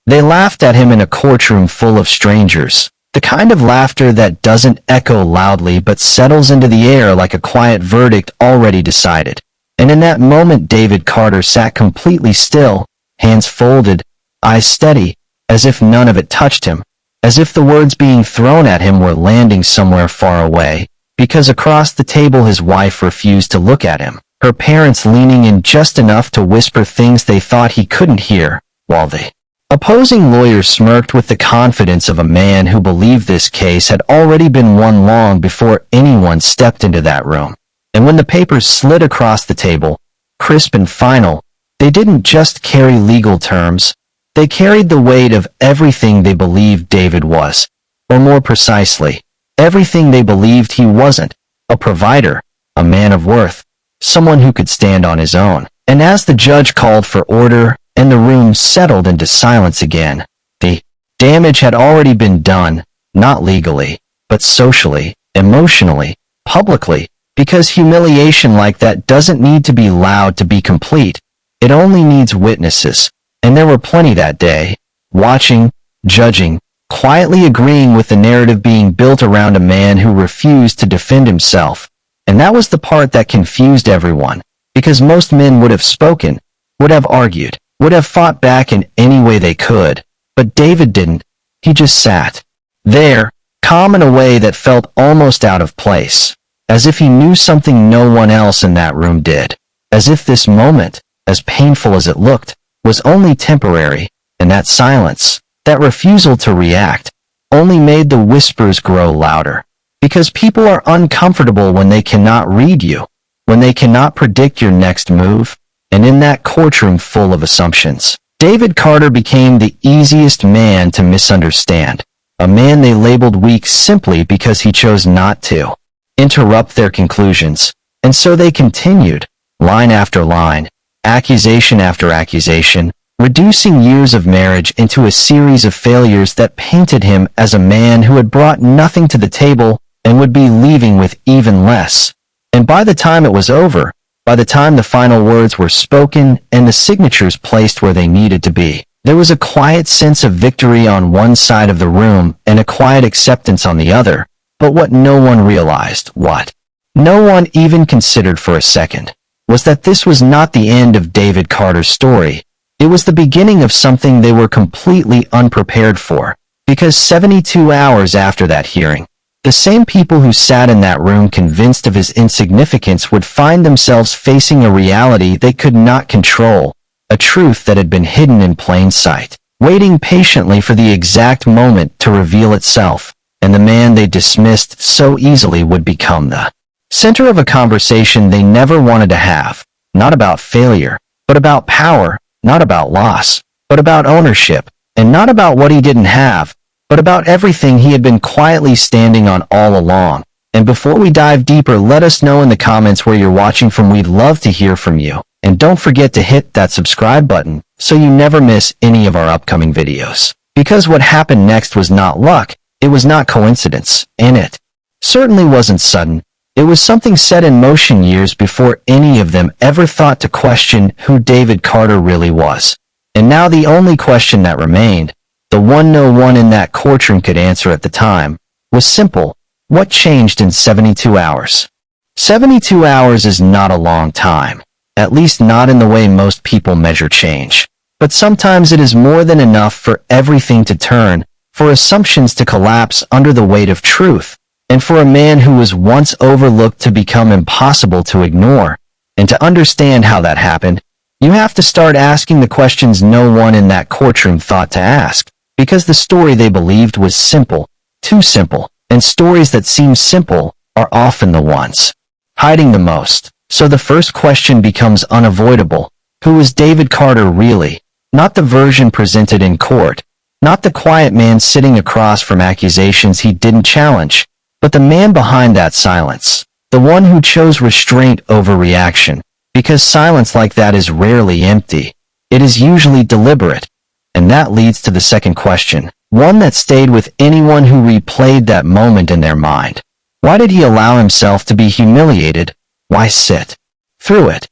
They laughed at him in a courtroom full of strangers, the kind of laughter that doesn't echo loudly but settles into the air like a quiet verdict already decided. And in that moment David Carter sat completely still, hands folded, eyes steady, as if none of it touched him, as if the words being thrown at him were landing somewhere far away, because across the table his wife refused to look at him, her parents leaning in just enough to whisper things they thought he couldn't hear, while the opposing lawyer smirked with the confidence of a man who believed this case had already been won long before anyone stepped into that room. And when the papers slid across the table, crisp and final, they didn't just carry legal terms, they carried the weight of everything they believed David was, or more precisely, everything they believed he wasn't: a provider, a man of worth, someone who could stand on his own. And as the judge called for order, and the room settled into silence again, the damage had already been done, not legally, but socially, emotionally, publicly, because humiliation like that doesn't need to be loud to be complete. It only needs witnesses, and there were plenty that day, watching, judging, quietly agreeing with the narrative being built around a man who refused to defend himself. And that was the part that confused everyone, because most men would have spoken, would have argued, would have fought back in any way they could, but David didn't. He just sat there, calm in a way that felt almost out of place, as if he knew something no one else in that room did, as if this moment, as painful as it looked, was only temporary, and that silence, that refusal to react, only made the whispers grow louder, because people are uncomfortable when they cannot read you, when they cannot predict your next move. And in that courtroom full of assumptions, David Carter became the easiest man to misunderstand, a man they labeled weak simply because he chose not to interrupt their conclusions. And so they continued, line after line, accusation after accusation, reducing years of marriage into a series of failures that painted him as a man who had brought nothing to the table and would be leaving with even less. And by the time it was over, by the time the final words were spoken and the signatures placed where they needed to be, there was a quiet sense of victory on one side of the room and a quiet acceptance on the other. But what no one realized, what no one even considered for a second, was that this was not the end of David Carter's story. It was the beginning of something they were completely unprepared for, because 72 hours after that hearing, the same people who sat in that room convinced of his insignificance would find themselves facing a reality they could not control, a truth that had been hidden in plain sight, waiting patiently for the exact moment to reveal itself, and the man they dismissed so easily would become the center of a conversation they never wanted to have, not about failure, but about power, not about loss, but about ownership, and not about what he didn't have, but about everything he had been quietly standing on all along. And before we dive deeper, let us know in the comments where you're watching from. We'd love to hear from you. And don't forget to hit that subscribe button so you never miss any of our upcoming videos. Because what happened next was not luck, it was not coincidence, and it certainly wasn't sudden. It was something set in motion years before any of them ever thought to question who David Carter really was. And now the only question that remained, the one no one in that courtroom could answer at the time, was simple: what changed in 72 hours? 72 hours is not a long time, at least not in the way most people measure change. But sometimes it is more than enough for everything to turn, for assumptions to collapse under the weight of truth, and for a man who was once overlooked to become impossible to ignore. And to understand how that happened, you have to start asking the questions no one in that courtroom thought to ask. Because the story they believed was simple, too simple, and stories that seem simple are often the ones hiding the most. So the first question becomes unavoidable. Who was David Carter really? Not the version presented in court, not the quiet man sitting across from accusations he didn't challenge, but the man behind that silence, the one who chose restraint over reaction, because silence like that is rarely empty. It is usually deliberate. And that leads to the second question, one that stayed with anyone who replayed that moment in their mind. Why did he allow himself to be humiliated? Why sit through it?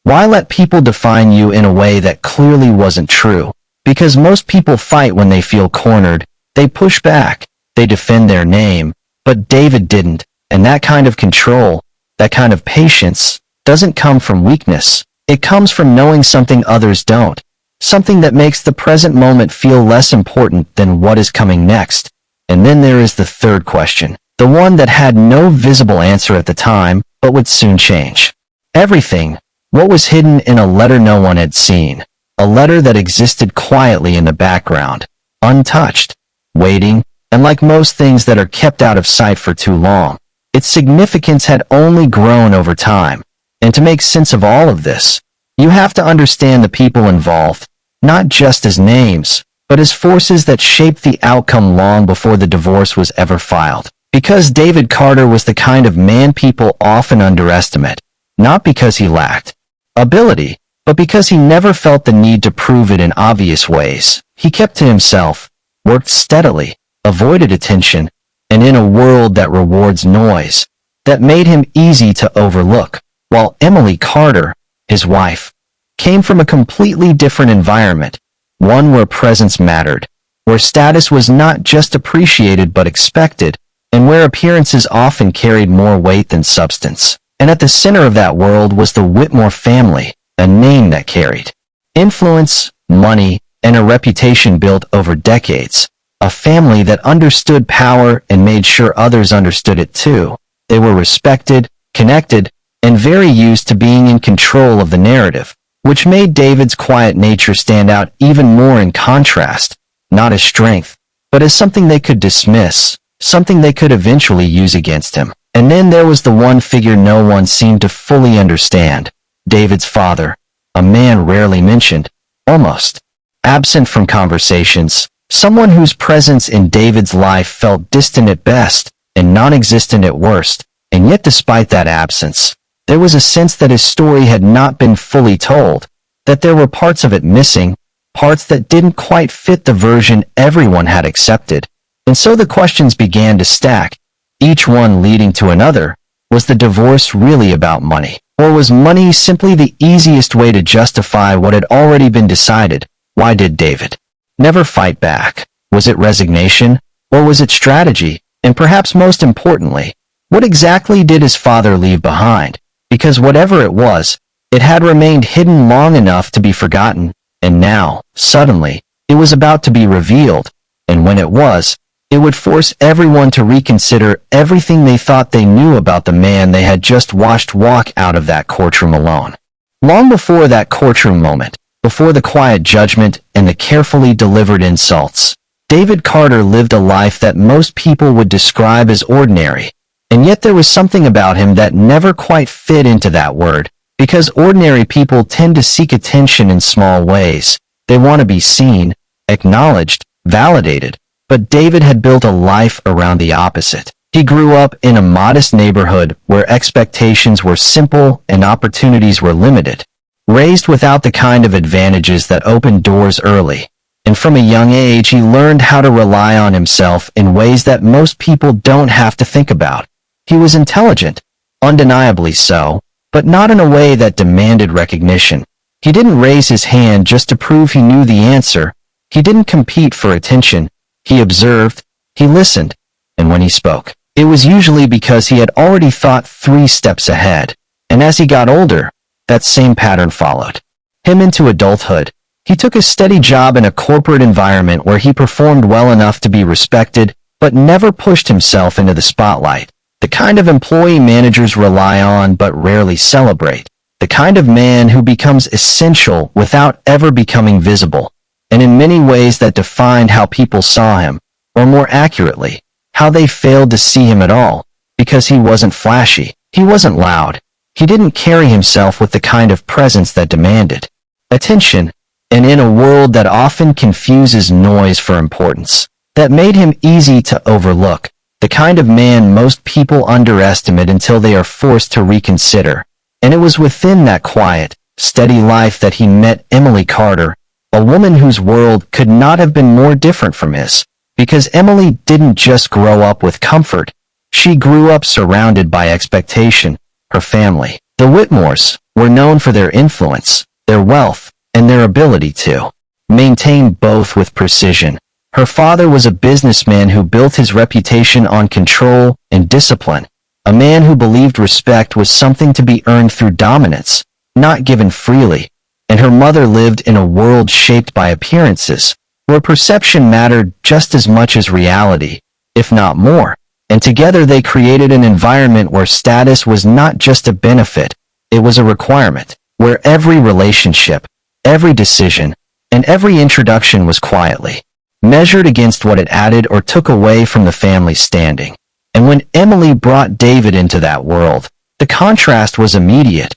Why let people define you in a way that clearly wasn't true? Because most people fight when they feel cornered, they push back, they defend their name, but David didn't, and that kind of control, that kind of patience, doesn't come from weakness. It comes from knowing something others don't, something that makes the present moment feel less important than what is coming next. And then there is the third question, the one that had no visible answer at the time, but would soon change. Everything, what was hidden in a letter no one had seen, a letter that existed quietly in the background, untouched, waiting, and like most things that are kept out of sight for too long, its significance had only grown over time. And to make sense of all of this, you have to understand the people involved, not just as names, but as forces that shaped the outcome long before the divorce was ever filed. Because David Carter was the kind of man people often underestimate, not because he lacked ability, but because he never felt the need to prove it in obvious ways. He kept to himself, worked steadily, avoided attention, and in a world that rewards noise, that made him easy to overlook, while Emily Carter, his wife, came from a completely different environment, one where presence mattered, where status was not just appreciated but expected, and where appearances often carried more weight than substance. And at the center of that world was the Whitmore family, a name that carried influence, money, and a reputation built over decades. A family that understood power and made sure others understood it too. They were respected, connected, and very used to being in control of the narrative, which made David's quiet nature stand out even more in contrast, not as strength, but as something they could dismiss, something they could eventually use against him. And then there was the one figure no one seemed to fully understand, David's father, a man rarely mentioned, almost absent from conversations, someone whose presence in David's life felt distant at best and non-existent at worst. And yet despite that absence, there was a sense that his story had not been fully told, that there were parts of it missing, parts that didn't quite fit the version everyone had accepted. And so the questions began to stack, each one leading to another. Was the divorce really about money? Or was money simply the easiest way to justify what had already been decided? Why did David never fight back? Was it resignation? Or was it strategy? And perhaps most importantly, what exactly did his father leave behind? Because whatever it was, it had remained hidden long enough to be forgotten, and now, suddenly, it was about to be revealed, and when it was, it would force everyone to reconsider everything they thought they knew about the man they had just watched walk out of that courtroom alone. Long before that courtroom moment, before the quiet judgment and the carefully delivered insults, David Carter lived a life that most people would describe as ordinary. And yet there was something about him that never quite fit into that word, because ordinary people tend to seek attention in small ways. They want to be seen, acknowledged, validated. But David had built a life around the opposite. He grew up in a modest neighborhood where expectations were simple and opportunities were limited, raised without the kind of advantages that opened doors early. And from a young age he learned how to rely on himself in ways that most people don't have to think about. He was intelligent, undeniably so, but not in a way that demanded recognition. He didn't raise his hand just to prove he knew the answer. He didn't compete for attention. He observed, he listened, and when he spoke, it was usually because he had already thought 3 steps ahead. And as he got older, that same pattern followed him into adulthood. He took a steady job in a corporate environment where he performed well enough to be respected, but never pushed himself into the spotlight. The kind of employee managers rely on but rarely celebrate. The kind of man who becomes essential without ever becoming visible. And in many ways that defined how people saw him, or more accurately, how they failed to see him at all, because he wasn't flashy, he wasn't loud, he didn't carry himself with the kind of presence that demanded attention, and in a world that often confuses noise for importance, that made him easy to overlook, the kind of man most people underestimate until they are forced to reconsider. And it was within that quiet, steady life that he met Emily Carter, a woman whose world could not have been more different from his, because Emily didn't just grow up with comfort, she grew up surrounded by expectation. Her family, the Whitmores, were known for their influence, their wealth, and their ability to maintained both with precision. Her father was a businessman who built his reputation on control and discipline, a man who believed respect was something to be earned through dominance, not given freely, and her mother lived in a world shaped by appearances, where perception mattered just as much as reality, if not more, and together they created an environment where status was not just a benefit, it was a requirement, where every relationship, every decision, and every introduction was quietly measured against what it added or took away from the family's standing. And when Emily brought David into that world, the contrast was immediate,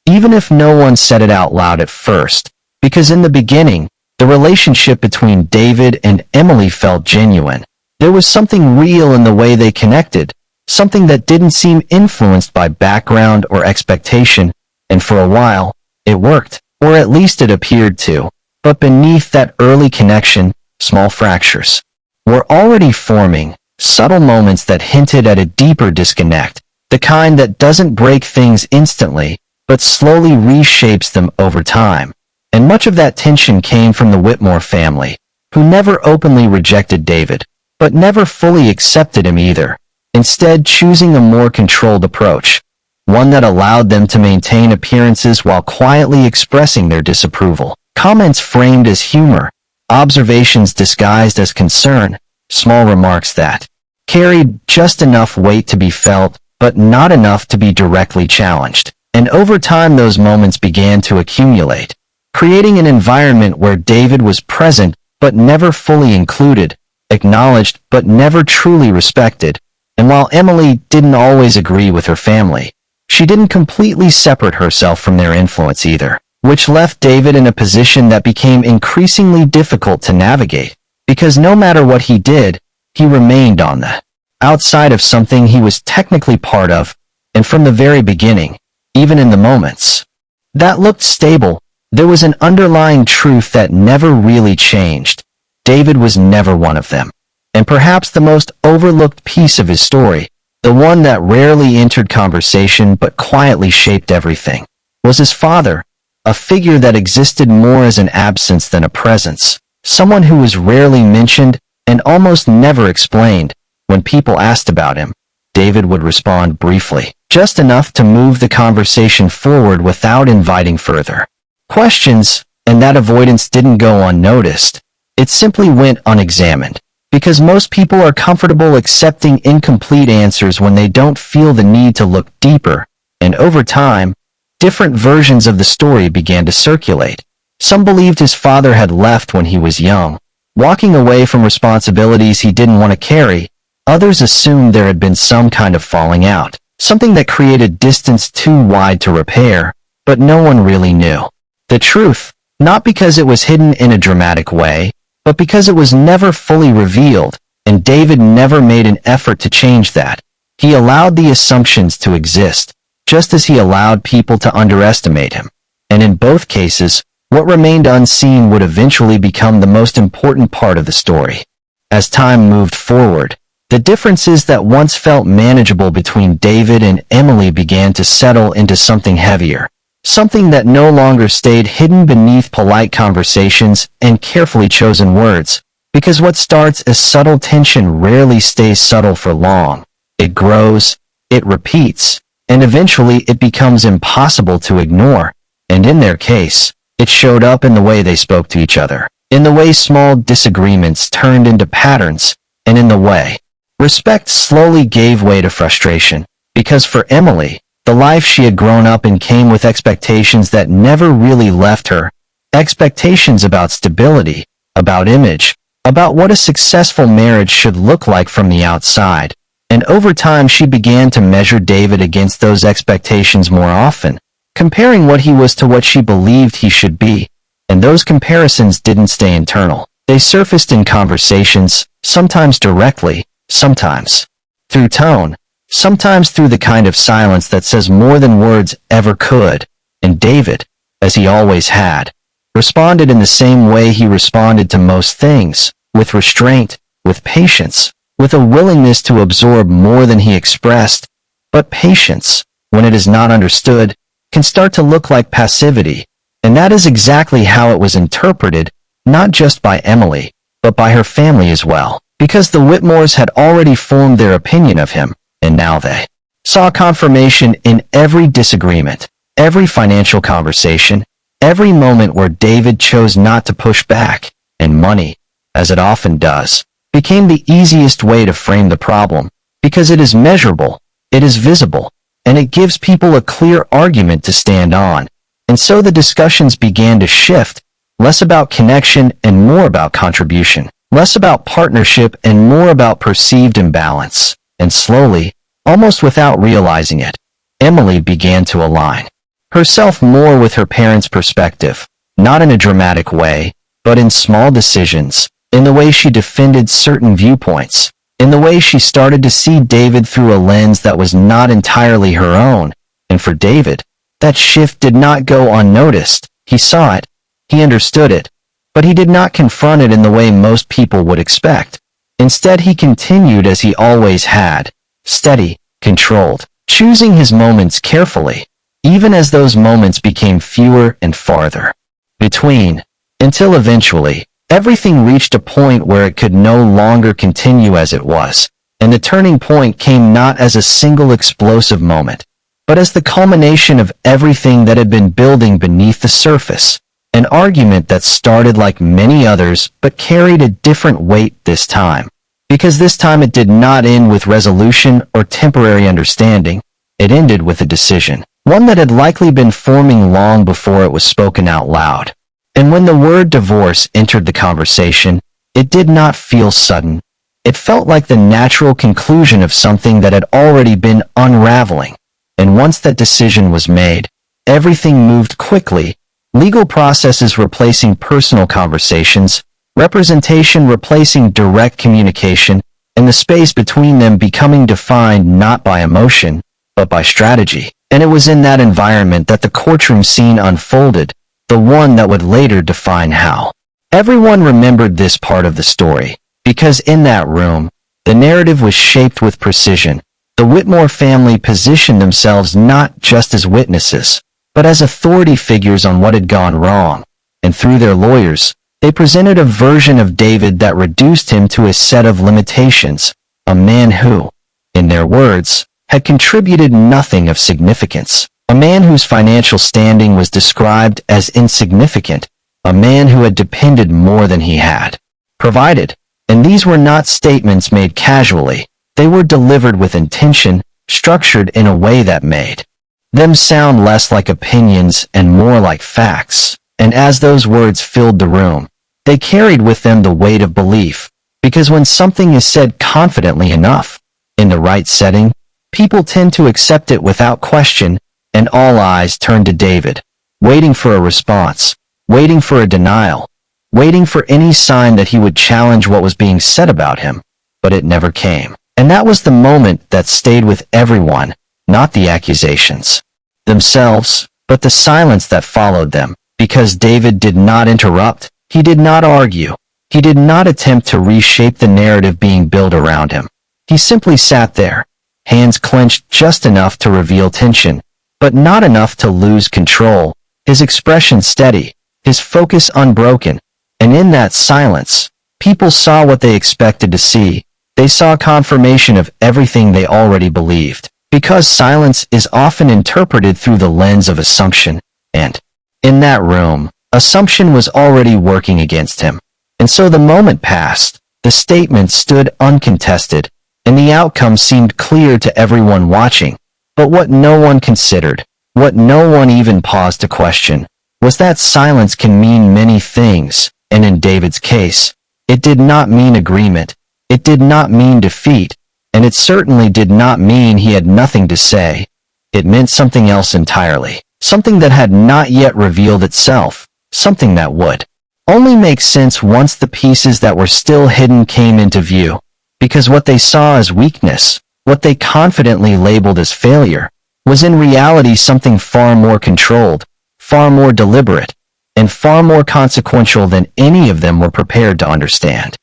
even if no one said it out loud at first, because in the beginning, the relationship between David and Emily felt genuine. There was something real in the way they connected, something that didn't seem influenced by background or expectation, and for a while, it worked, or at least it appeared to. But beneath that early connection, small fractures were already forming, subtle moments that hinted at a deeper disconnect, the kind that doesn't break things instantly, but slowly reshapes them over time. And much of that tension came from the Whitmore family, who never openly rejected David, but never fully accepted him either, instead choosing a more controlled approach, one that allowed them to maintain appearances while quietly expressing their disapproval. Comments framed as humor, observations disguised as concern, small remarks that carried just enough weight to be felt, but not enough to be directly challenged. And over time those moments began to accumulate, creating an environment where David was present but never fully included, acknowledged but never truly respected. And while Emily didn't always agree with her family, she didn't completely separate herself from their influence either, which left David in a position that became increasingly difficult to navigate, because no matter what he did, he remained on the outside of something he was technically part of, and from the very beginning, even in the moments that looked stable, there was an underlying truth that never really changed. David was never one of them. And perhaps the most overlooked piece of his story, the one that rarely entered conversation but quietly shaped everything, was his father, a figure that existed more as an absence than a presence, someone who was rarely mentioned and almost never explained. When people asked about him, David would respond briefly, just enough to move the conversation forward without inviting further questions, and that avoidance didn't go unnoticed. It simply went unexamined, because most people are comfortable accepting incomplete answers when they don't feel the need to look deeper, and over time, different versions of the story began to circulate. Some believed his father had left when he was young, walking away from responsibilities he didn't want to carry. Others assumed there had been some kind of falling out, something that created distance too wide to repair, but no one really knew the truth, not because it was hidden in a dramatic way, but because it was never fully revealed, and David never made an effort to change that. He allowed the assumptions to exist, just as he allowed people to underestimate him. And in both cases, what remained unseen would eventually become the most important part of the story. As time moved forward, the differences that once felt manageable between David and Emily began to settle into something heavier, something that no longer stayed hidden beneath polite conversations and carefully chosen words, because what starts as subtle tension rarely stays subtle for long. It grows, it repeats, and eventually it becomes impossible to ignore. And in their case, it showed up in the way they spoke to each other, in the way small disagreements turned into patterns, and in the way respect slowly gave way to frustration, because for Emily, the life she had grown up in came with expectations that never really left her, expectations about stability, about image, about what a successful marriage should look like from the outside. And over time she began to measure David against those expectations more often, comparing what he was to what she believed he should be, and those comparisons didn't stay internal. They surfaced in conversations, sometimes directly, sometimes through tone, sometimes through the kind of silence that says more than words ever could. And David, as he always had, responded in the same way he responded to most things, with restraint, with patience, with a willingness to absorb more than he expressed. But patience, when it is not understood, can start to look like passivity, and that is exactly how it was interpreted. not just by Emily, but by her family as well, because the Whitmores had already formed their opinion of him, and now they saw confirmation in every disagreement, every financial conversation, every moment where David chose not to push back, and money, as it often does, became the easiest way to frame the problem, because it is measurable, it is visible, and it gives people a clear argument to stand on. And so the discussions began to shift, less about connection and more about contribution, less about partnership and more about perceived imbalance. And slowly, almost without realizing it, Emily began to align herself more with her parents' perspective, not in a dramatic way, but in small decisions, in the way she defended certain viewpoints, in the way she started to see David through a lens that was not entirely her own. And for David, that shift did not go unnoticed. He saw it, he understood it, but he did not confront it in the way most people would expect. Instead, he continued as he always had, steady, controlled, choosing his moments carefully, even as those moments became fewer and farther between, until eventually, everything reached a point where it could no longer continue as it was, and the turning point came not as a single explosive moment, but as the culmination of everything that had been building beneath the surface, an argument that started like many others but carried a different weight this time. Because this time it did not end with resolution or temporary understanding, it ended with a decision, one that had likely been forming long before it was spoken out loud. And when the word divorce entered the conversation, it did not feel sudden. It felt like the natural conclusion of something that had already been unraveling. And once that decision was made, everything moved quickly, legal processes replacing personal conversations, representation replacing direct communication, and the space between them becoming defined not by emotion, but by strategy. And it was in that environment that the courtroom scene unfolded, the one that would later define how everyone remembered this part of the story, because in that room, the narrative was shaped with precision. The Whitmore family positioned themselves not just as witnesses, but as authority figures on what had gone wrong, and through their lawyers, they presented a version of David that reduced him to a set of limitations, a man who, in their words, had contributed nothing of significance, a man whose financial standing was described as insignificant, a man who had depended more than he had provided. And these were not statements made casually, they were delivered with intention, structured in a way that made them sound less like opinions and more like facts. And as those words filled the room, they carried with them the weight of belief, because when something is said confidently enough, in the right setting, people tend to accept it without question, and all eyes turned to David, waiting for a response, waiting for a denial, waiting for any sign that he would challenge what was being said about him, but it never came. And that was the moment that stayed with everyone, not the accusations themselves, but the silence that followed them, because David did not interrupt, he did not argue, he did not attempt to reshape the narrative being built around him. He simply sat there, hands clenched just enough to reveal tension, but not enough to lose control, his expression steady, his focus unbroken, and in that silence, people saw what they expected to see. They saw confirmation of everything they already believed, because silence is often interpreted through the lens of assumption, and in that room, assumption was already working against him. And so the moment passed, the statement stood uncontested, and the outcome seemed clear to everyone watching. But what no one considered, what no one even paused to question, was that silence can mean many things, and in David's case, it did not mean agreement, it did not mean defeat, and it certainly did not mean he had nothing to say. It meant something else entirely, something that had not yet revealed itself, something that would only make sense once the pieces that were still hidden came into view, because what they saw as weakness, what they confidently labeled as failure, was in reality something far more controlled, far more deliberate, and far more consequential than any of them were prepared to understand.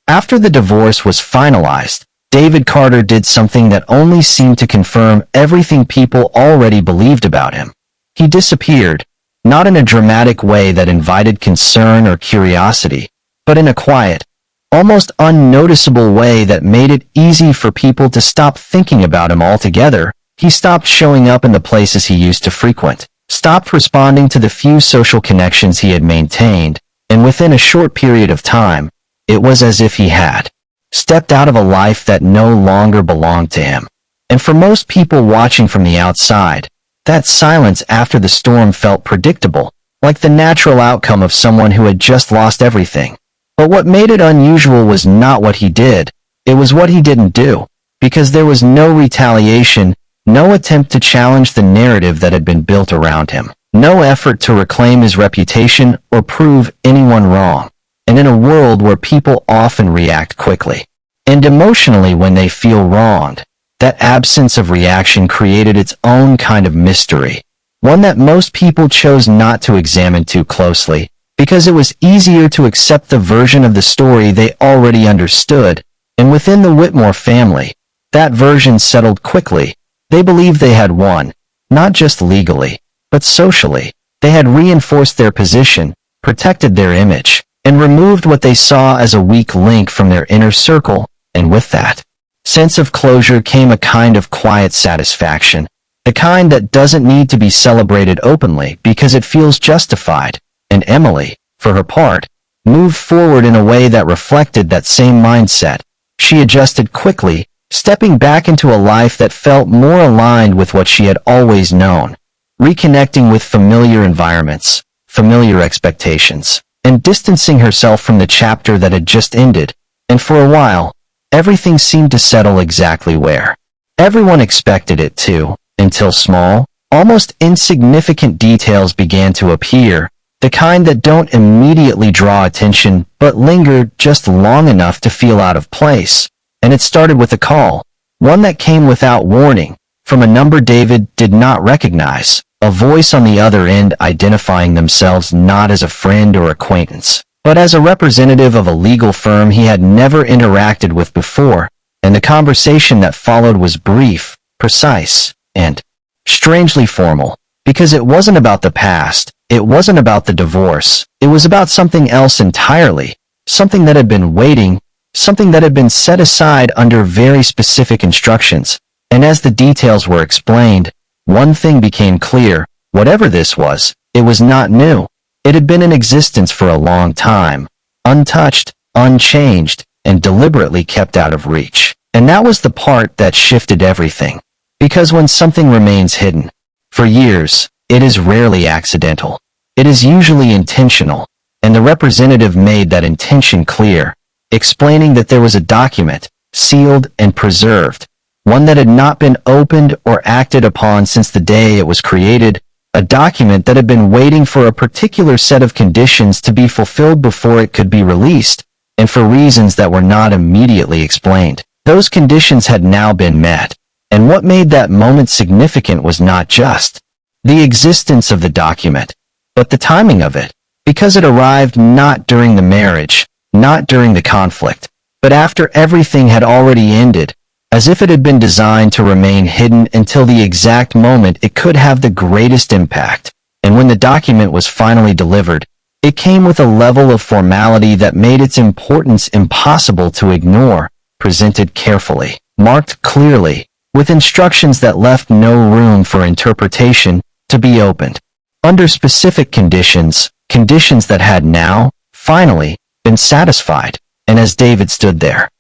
After the divorce was finalized, David Carter did something that only seemed to confirm everything people already believed about him. He disappeared, not in a dramatic way that invited concern or curiosity, but in a quiet, almost unnoticeable way that made it easy for people to stop thinking about him altogether. He stopped showing up in the places he used to frequent, stopped responding to the few social connections he had maintained, and within a short period of time, it was as if he had stepped out of a life that no longer belonged to him. And for most people watching from the outside, that silence after the storm felt predictable, like the natural outcome of someone who had just lost everything. But what made it unusual was not what he did, it was what he didn't do, because there was no retaliation, no attempt to challenge the narrative that had been built around him, no effort to reclaim his reputation or prove anyone wrong. And in a world where people often react quickly and emotionally when they feel wronged, that absence of reaction created its own kind of mystery, one that most people chose not to examine too closely, because it was easier to accept the version of the story they already understood. And within the Whitmore family, that version settled quickly. They believed they had won, not just legally, but socially. They had reinforced their position, protected their image, and removed what they saw as a weak link from their inner circle, and with that sense of closure came a kind of quiet satisfaction, the kind that doesn't need to be celebrated openly because it feels justified. And Emily, for her part, moved forward in a way that reflected that same mindset. She adjusted quickly, stepping back into a life that felt more aligned with what she had always known, reconnecting with familiar environments, familiar expectations, and distancing herself from the chapter that had just ended. And for a while, everything seemed to settle exactly where everyone expected it to, until small, almost insignificant details began to appear, the kind that don't immediately draw attention but linger just long enough to feel out of place. And it started with a call, one that came without warning, from a number David did not recognize, a voice on the other end identifying themselves not as a friend or acquaintance, but as a representative of a legal firm he had never interacted with before. And the conversation that followed was brief, precise, and strangely formal, because it wasn't about the past, it wasn't about the divorce, it was about something else entirely, something that had been waiting, something that had been set aside under very specific instructions. And as the details were explained, one thing became clear: whatever this was, it was not new. It had been in existence for a long time, untouched, unchanged, and deliberately kept out of reach. And that was the part that shifted everything. Because when something remains hidden for years, it is rarely accidental. It is usually intentional, and the representative made that intention clear, explaining that there was a document, sealed and preserved, one that had not been opened or acted upon since the day it was created, a document that had been waiting for a particular set of conditions to be fulfilled before it could be released, and for reasons that were not immediately explained. Those conditions had now been met, and what made that moment significant was not just the existence of the document, but the timing of it, because it arrived not during the marriage, not during the conflict, but after everything had already ended, as if it had been designed to remain hidden until the exact moment it could have the greatest impact. And when the document was finally delivered, it came with a level of formality that made its importance impossible to ignore, presented carefully, marked clearly, with instructions that left no room for interpretation, to be opened under specific conditions, conditions that had now, finally, been satisfied. And as David stood there,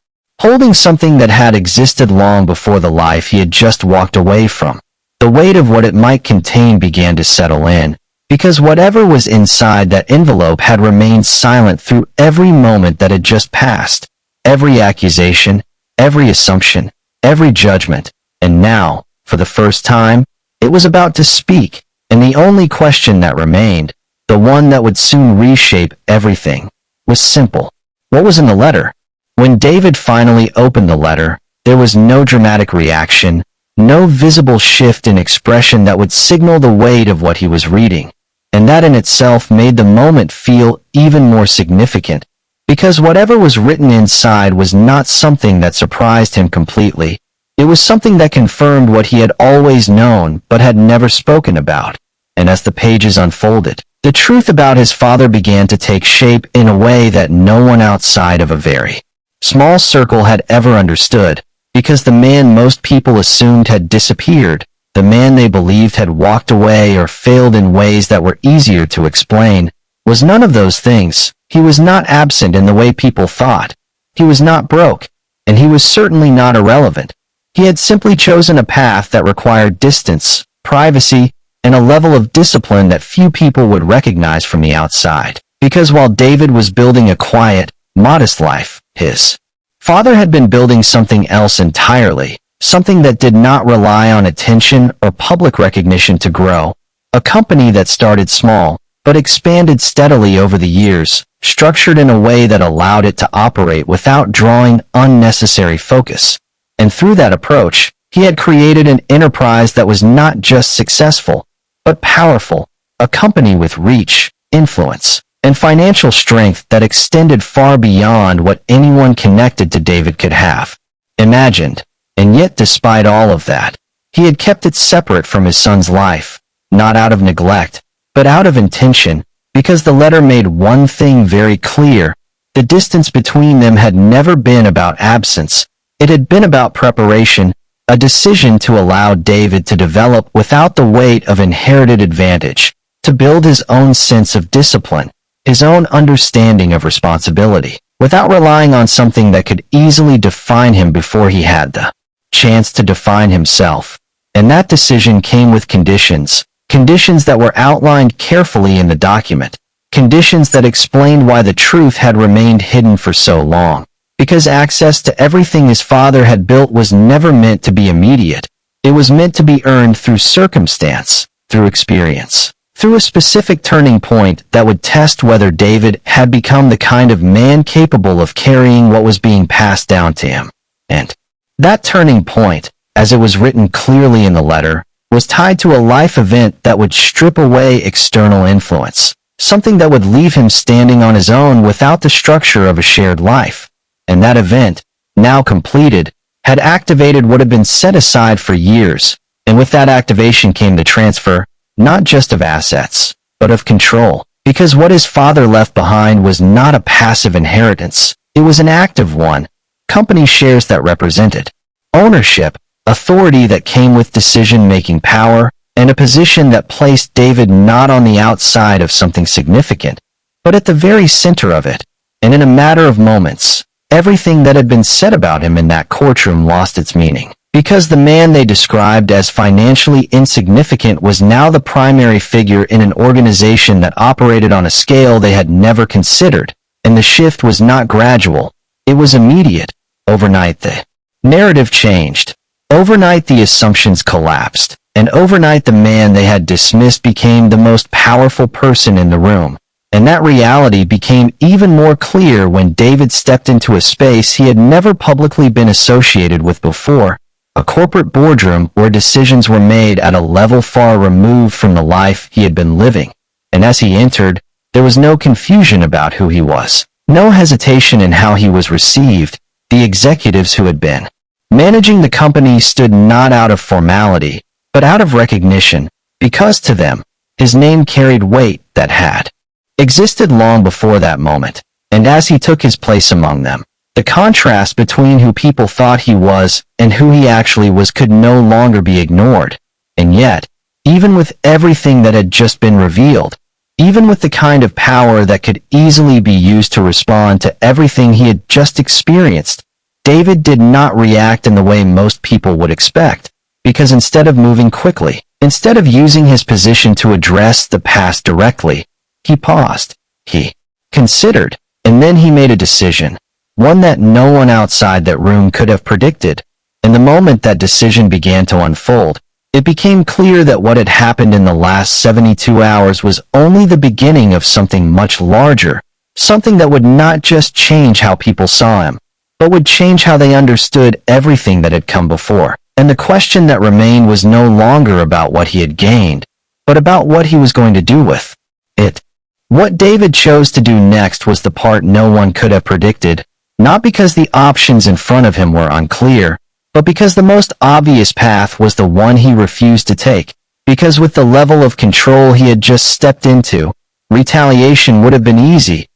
holding something that had existed long before the life he had just walked away from, the weight of what it might contain began to settle in, because whatever was inside that envelope had remained silent through every moment that had just passed, every accusation, every assumption, every judgment. And now, for the first time, it was about to speak, and the only question that remained, the one that would soon reshape everything, was simple. What was in the letter? When David finally opened the letter, there was no dramatic reaction, no visible shift in expression that would signal the weight of what he was reading. And that in itself made the moment feel even more significant, because whatever was written inside was not something that surprised him completely. It was something that confirmed what he had always known but had never spoken about. and as the pages unfolded, the truth about his father began to take shape in a way that no one outside of a very small circle had ever understood, because the man most people assumed had disappeared, the man they believed had walked away or failed in ways that were easier to explain, was none of those things. He was not absent in the way people thought. He was not broke, and he was certainly not irrelevant. He had simply chosen a path that required distance, privacy, and a level of discipline that few people would recognize from the outside. Because while David was building a quiet, modest life, his father had been building something else entirely, something that did not rely on attention or public recognition to grow, a company that started small, but expanded steadily over the years, structured in a way that allowed it to operate without drawing unnecessary focus. And through that approach, he had created an enterprise that was not just successful, but powerful, a company with reach, influence, and financial strength that extended far beyond what anyone connected to David could have imagined. And yet, despite all of that, he had kept it separate from his son's life, not out of neglect, but out of intention, because the letter made one thing very clear: the distance between them had never been about absence, it had been about preparation, a decision to allow David to develop without the weight of inherited advantage, to build his own sense of discipline, his own understanding of responsibility, without relying on something that could easily define him before he had the chance to define himself. And that decision came with conditions that were outlined carefully in the document, conditions that explained why the truth had remained hidden for so long. Because access to everything his father had built was never meant to be immediate. It was meant to be earned through circumstance, through experience, through a specific turning point that would test whether David had become the kind of man capable of carrying what was being passed down to him. And that turning point, as it was written clearly in the letter, was tied to a life event that would strip away external influence, something that would leave him standing on his own without the structure of a shared life. And that event, now completed, had activated what had been set aside for years, and with that activation came the transfer, not just of assets, but of control. Because what his father left behind was not a passive inheritance, it was an active one, company shares that represented ownership, authority that came with decision-making power, and a position that placed David not on the outside of something significant, but at the very center of it. And in a matter of moments, everything that had been said about him in that courtroom lost its meaning. Because the man they described as financially insignificant was now the primary figure in an organization that operated on a scale they had never considered, and the shift was not gradual, it was immediate. Overnight the narrative changed. Overnight the assumptions collapsed, and overnight the man they had dismissed became the most powerful person in the room. And that reality became even more clear when David stepped into a space he had never publicly been associated with before, a corporate boardroom where decisions were made at a level far removed from the life he had been living. And as he entered, there was no confusion about who he was, no hesitation in how he was received. The executives who had been managing the company stood not out of formality, but out of recognition, because to them, his name carried weight that had existed long before that moment. And as he took his place among them, the contrast between who people thought he was and who he actually was could no longer be ignored. And yet, even with everything that had just been revealed, even with the kind of power that could easily be used to respond to everything he had just experienced, David did not react in the way most people would expect, because instead of moving quickly, instead of using his position to address the past directly, he paused, he considered, and then he made a decision, one that no one outside that room could have predicted. And the moment that decision began to unfold, it became clear that what had happened in the last 72 hours was only the beginning of something much larger, something that would not just change how people saw him, but would change how they understood everything that had come before. And the question that remained was no longer about what he had gained, but about what he was going to do with it. What David chose to do next was the part no one could have predicted, not because the options in front of him were unclear, but because the most obvious path was the one he refused to take. because with the level of control he had just stepped into, retaliation would have been easy,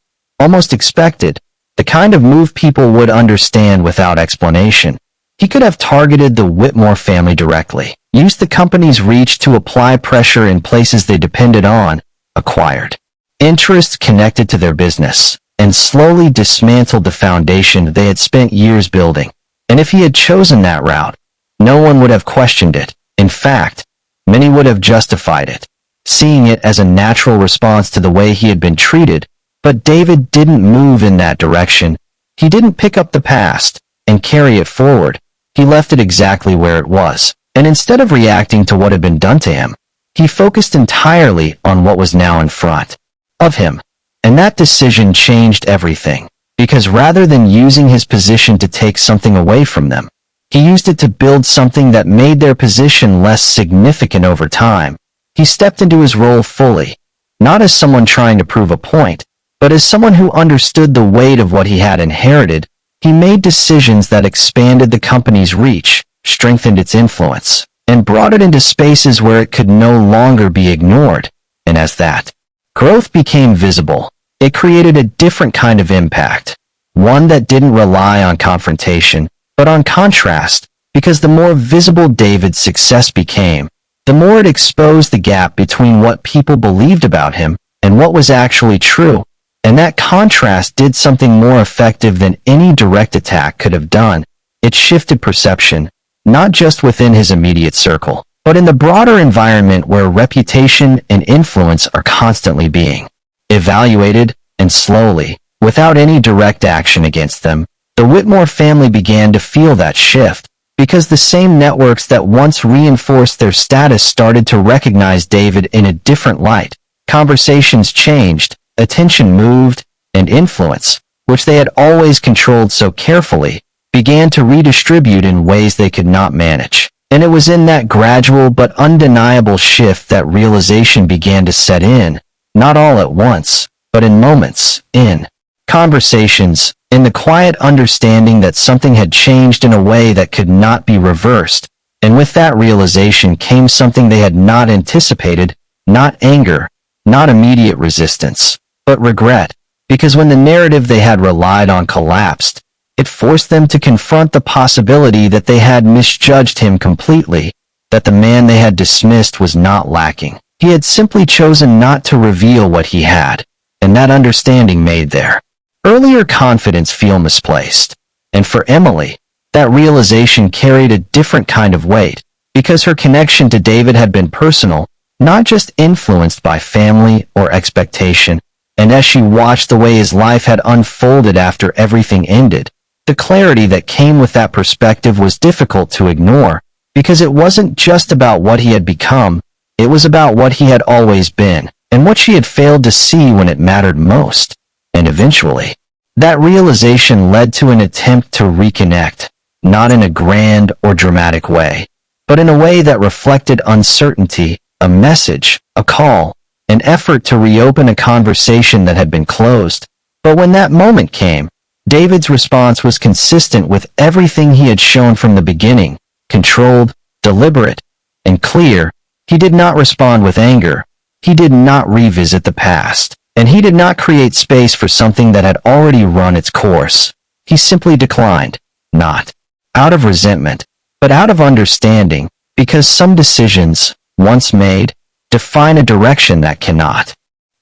almost expected, the kind of move people would understand without explanation. He could have targeted the Whitmore family directly, used the company's reach to apply pressure in places they depended on, acquired interests connected to their business, and slowly dismantled the foundation they had spent years building. And if he had chosen that route, no one would have questioned it. In fact, many would have justified it, seeing it as a natural response to the way he had been treated. But David didn't move in that direction. He didn't pick up the past and carry it forward. He left it exactly where it was. And instead of reacting to what had been done to him, he focused entirely on what was now in front of him. And that decision changed everything, because rather than using his position to take something away from them, he used it to build something that made their position less significant over time. He stepped into his role fully, not as someone trying to prove a point, but as someone who understood the weight of what he had inherited. He made decisions that expanded the company's reach, strengthened its influence, and brought it into spaces where it could no longer be ignored. And as that growth became visible, it created a different kind of impact, one that didn't rely on confrontation, but on contrast, because the more visible David's success became, the more it exposed the gap between what people believed about him and what was actually true. And that contrast did something more effective than any direct attack could have done. It shifted perception, not just within his immediate circle, but in the broader environment where reputation and influence are constantly being evaluated. And slowly, without any direct action against them, the Whitmore family began to feel that shift, because the same networks that once reinforced their status started to recognize David in a different light. Conversations changed, attention moved, and influence, which they had always controlled so carefully, began to redistribute in ways they could not manage. And it was in that gradual but undeniable shift that realization began to set in, not all at once, but in moments, in conversations, in the quiet understanding that something had changed in a way that could not be reversed. And with that realization came something they had not anticipated, not anger, not immediate resistance, but regret, because when the narrative they had relied on collapsed, it forced them to confront the possibility that they had misjudged him completely, that the man they had dismissed was not lacking. He had simply chosen not to reveal what he had, and that understanding made their earlier confidence feel misplaced. And for Emily, that realization carried a different kind of weight, because her connection to David had been personal, not just influenced by family or expectation. And as she watched the way his life had unfolded after everything ended, the clarity that came with that perspective was difficult to ignore, because it wasn't just about what he had become, it was about what he had always been, and what she had failed to see when it mattered most. And eventually, that realization led to an attempt to reconnect, not in a grand or dramatic way, but in a way that reflected uncertainty, a message, a call, an effort to reopen a conversation that had been closed. But when that moment came, David's response was consistent with everything he had shown from the beginning, controlled, deliberate, and clear. He did not respond with anger. He did not revisit the past, and he did not create space for something that had already run its course. He simply declined, not out of resentment, but out of understanding, because some decisions, once made, define a direction that cannot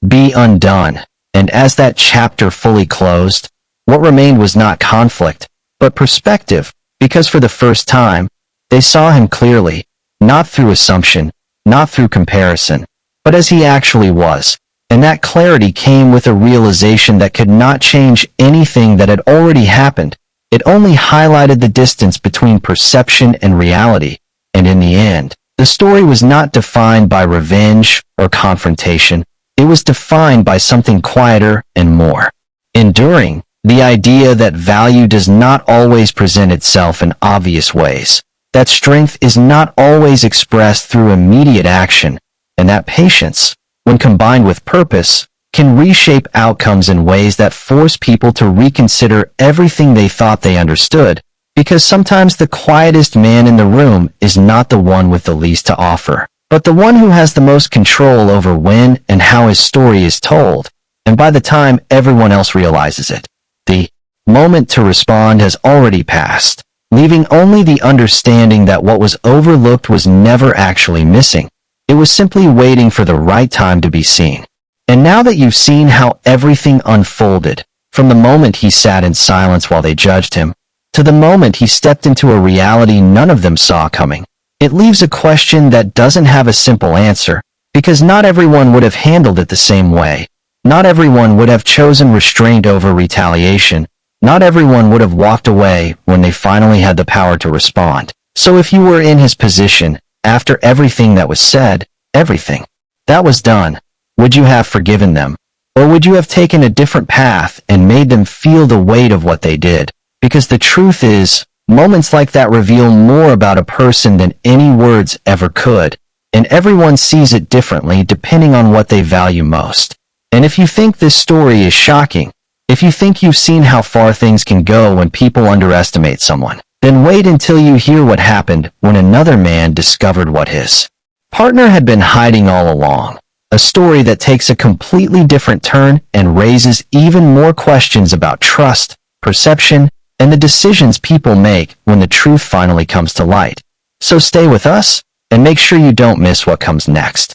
be undone. And as that chapter fully closed, what remained was not conflict, but perspective, because for the first time, they saw him clearly, not through assumption, not through comparison, but as he actually was. And that clarity came with a realization that could not change anything that had already happened. It only highlighted the distance between perception and reality. And in the end, the story was not defined by revenge or confrontation. It was defined by something quieter and more enduring. The idea that value does not always present itself in obvious ways, that strength is not always expressed through immediate action, and that patience, when combined with purpose, can reshape outcomes in ways that force people to reconsider everything they thought they understood, because sometimes the quietest man in the room is not the one with the least to offer, but but the one who has the most control over when and how his story is told, and by the time everyone else realizes it, the moment to respond has already passed, leaving only the understanding that what was overlooked was never actually missing. It was simply waiting for the right time to be seen. And now that you've seen how everything unfolded, from the moment he sat in silence while they judged him, to the moment he stepped into a reality none of them saw coming, it leaves a question that doesn't have a simple answer, because not everyone would have handled it the same way. Not everyone would have chosen restraint over retaliation. Not everyone would have walked away when they finally had the power to respond. So if you were in his position, after everything that was said, everything that was done, would you have forgiven them? Or would you have taken a different path and made them feel the weight of what they did? Because the truth is, moments like that reveal more about a person than any words ever could, and everyone sees it differently depending on what they value most. And if you think this story is shocking, if you think you've seen how far things can go when people underestimate someone, then wait until you hear what happened when another man discovered what his partner had been hiding all along. A story that takes a completely different turn and raises even more questions about trust, perception, and the decisions people make when the truth finally comes to light. So stay with us, and make sure you don't miss what comes next.